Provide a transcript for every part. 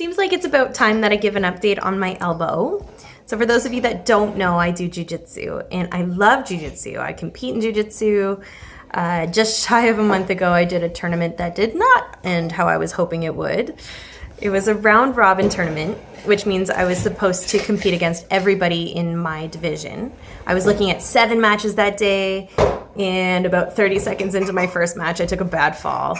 seems like it's about time that I give an update on my elbow. So for those of you that don't know, I do jiu-jitsu, and I love jiu-jitsu. I compete in jiu-jitsu. Just shy of a month ago, I did a tournament that did not end how I was hoping it would. It was a round robin tournament, which means I was supposed to compete against everybody in my division. I was looking at 7 matches that day, and about 30 seconds into my first match, I took a bad fall.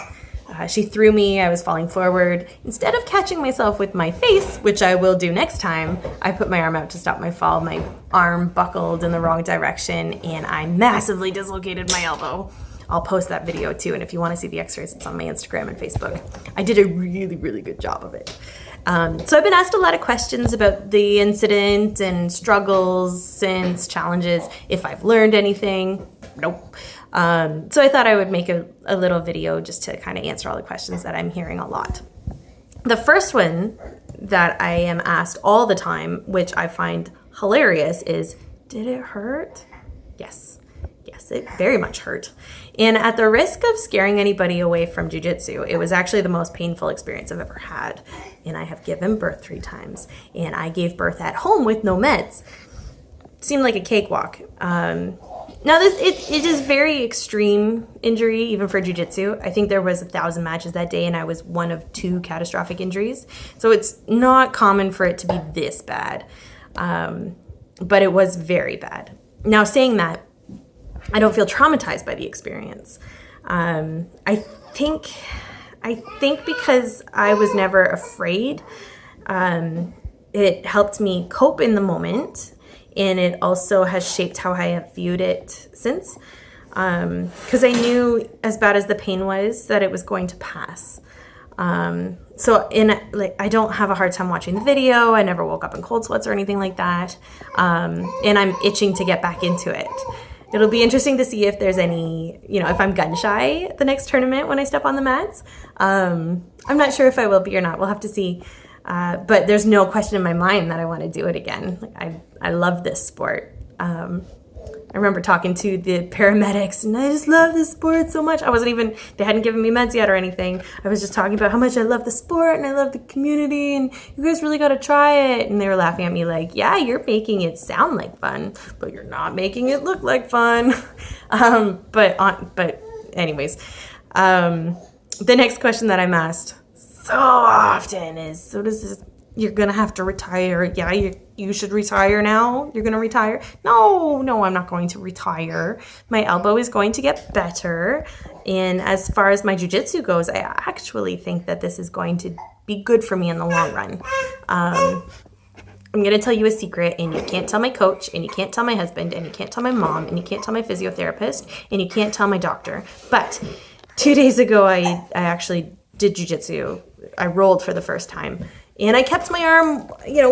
She threw me, I was falling forward. Instead of catching myself with my face, which I will do next time, I put my arm out to stop my fall. My arm buckled in the wrong direction, and I massively dislocated my elbow. I'll post that video too, and if you want to see the x-rays, it's on my Instagram and Facebook. I did a really, really good job of it. So I've been asked a lot of questions about the incident and struggles since, challenges, if I've learned anything. Nope. So I thought I would make a little video just to kind of answer all the questions that I'm hearing a lot. The first one that I am asked all the time, which I find hilarious, is, did it hurt? Yes. Yes, it very much hurt. And at the risk of scaring anybody away from jiu-jitsu, it was actually the most painful experience I've ever had. And I have given birth 3 times. And I gave birth at home with no meds. Seemed like a cakewalk. Now, it is very extreme injury, even for jiu-jitsu. I think there was 1,000 matches that day, and I was one of 2 catastrophic injuries. So it's not common for it to be this bad. But it was very bad. Now, saying that, I don't feel traumatized by the experience. I think because I was never afraid, it helped me cope in the moment. And it also has shaped how I have viewed it since. Because I knew, as bad as the pain was, that it was going to pass. So I don't have a hard time watching the video. I never woke up in cold sweats or anything like that. And I'm itching to get back into it. It'll be interesting to see if there's any, if I'm gun shy at the next tournament when I step on the mats. I'm not sure if I will be or not. We'll have to see. But there's no question in my mind that I want to do it again. I love this sport. I remember talking to the paramedics, and I just love this sport so much. They hadn't given me meds yet or anything. I was just talking about how much I love the sport and I love the community, and you guys really got to try it. And they were laughing at me like, yeah, you're making it sound like fun, but you're not making it look like fun. But anyways, the next question that I'm asked so often is, so does this, you're going to have to retire. Yeah, you should retire now. You're going to retire. No, I'm not going to retire. My elbow is going to get better. And as far as my jiu-jitsu goes, I actually think that this is going to be good for me in the long run. I'm going to tell you a secret, and you can't tell my coach, and you can't tell my husband, and you can't tell my mom, and you can't tell my physiotherapist, and you can't tell my doctor. But 2 days ago, I actually did jiu-jitsu. I rolled for the first time. And I kept my arm,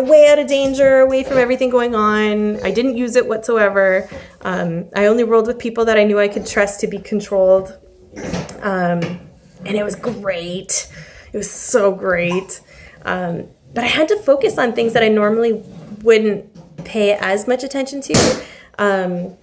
way out of danger, away from everything going on. I didn't use it whatsoever. I only rolled with people that I knew I could trust to be controlled. And it was great. It was so great. But I had to focus on things that I normally wouldn't pay as much attention to.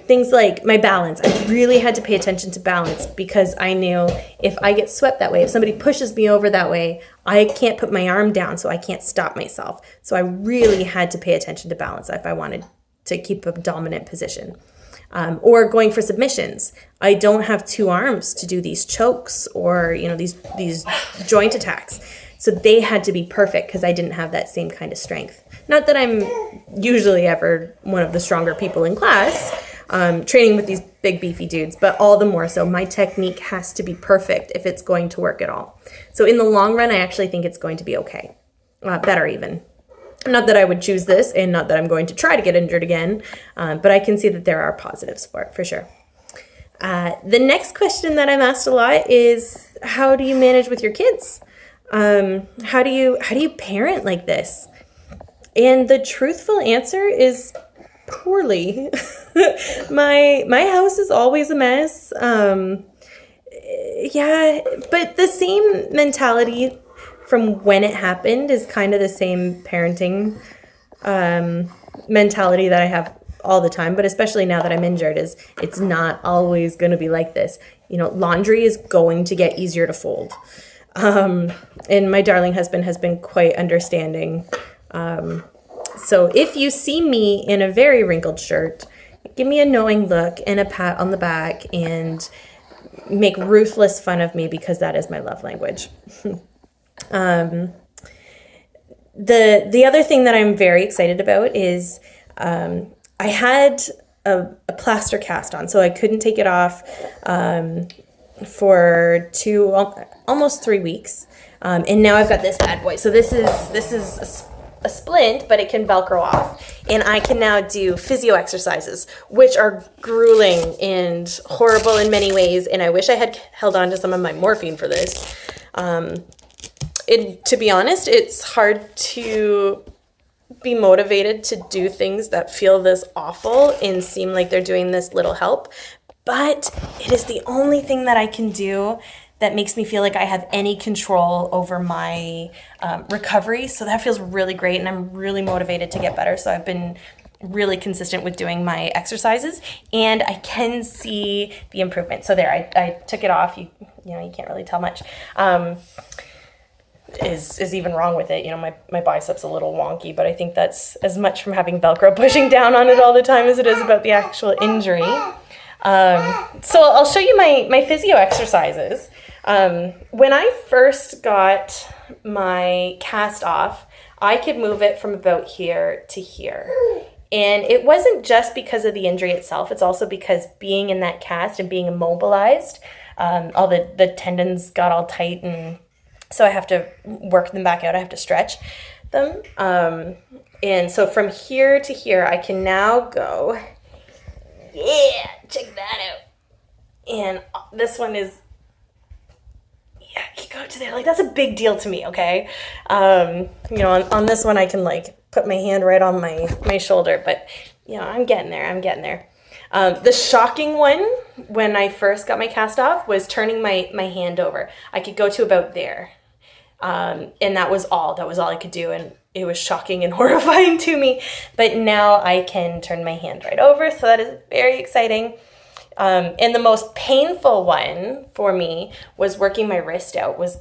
Things like my balance. I really had to pay attention to balance because I knew if I get swept that way, if somebody pushes me over that way, I can't put my arm down, so I can't stop myself. So I really had to pay attention to balance if I wanted to keep a dominant position. Or going for submissions. I don't have 2 arms to do these chokes or, these joint attacks. So they had to be perfect because I didn't have that same kind of strength. Not that I'm usually ever one of the stronger people in class, training with these big beefy dudes, but all the more so my technique has to be perfect if it's going to work at all. So in the long run, I actually think it's going to be okay. Better even. Not that I would choose this, and not that I'm going to try to get injured again, but I can see that there are positives for it, for sure. The next question that I'm asked a lot is, how do you manage with your kids? How do you parent like this? And the truthful answer is poorly. My house is always a mess. Yeah, but the same mentality from when it happened is kind of the same parenting mentality that I have all the time, but especially now that I'm injured, is it's not always going to be like this. Laundry is going to get easier to fold. And my darling husband has been quite understanding. So if you see me in a very wrinkled shirt, give me a knowing look and a pat on the back and make ruthless fun of me, because that is my love language. The other thing that I'm very excited about is I had a plaster cast on, so I couldn't take it off for almost 3 weeks, and now I've got this bad boy. So this is a splint, but it can Velcro off, and I can now do physio exercises, which are grueling and horrible in many ways, and I wish I had held on to some of my morphine for this. To be honest, it's hard to be motivated to do things that feel this awful and seem like they're doing this little help, but it is the only thing that I can do that makes me feel like I have any control over my recovery. So that feels really great, and I'm really motivated to get better. So I've been really consistent with doing my exercises, and I can see the improvement. So there, I took it off. You can't really tell much. Is even wrong with it. My bicep's a little wonky, but I think that's as much from having Velcro pushing down on it all the time as it is about the actual injury. So I'll show you my physio exercises. When I first got my cast off, I could move it from about here to here. And it wasn't just because of the injury itself. It's also because being in that cast and being immobilized, all the tendons got all tight, and so I have to work them back out. I have to stretch them. And so from here to here, I can now go, yeah, check that out. And this one is, yeah, you go to there. Like, that's a big deal to me, okay? On this one, I can, put my hand right on my shoulder. But, I'm getting there. The shocking one, when I first got my cast off, was turning my hand over. I could go to about there. And that was all I could do, and it was shocking and horrifying to me. But now I can turn my hand right over, so that is very exciting. And the most painful one for me was working my wrist out, was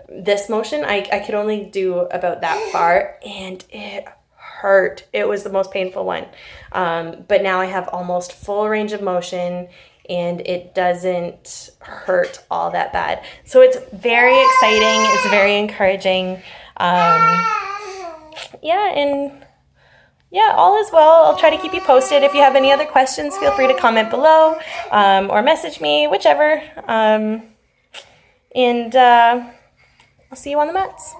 this motion. I could only do about that far, and it hurt. It was the most painful one. But now I have almost full range of motion, and it doesn't hurt all that bad. So it's very exciting. It's very encouraging. All is well. I'll try to keep you posted. If you have any other questions, feel free to comment below, or message me, whichever. And I'll see you on the mats.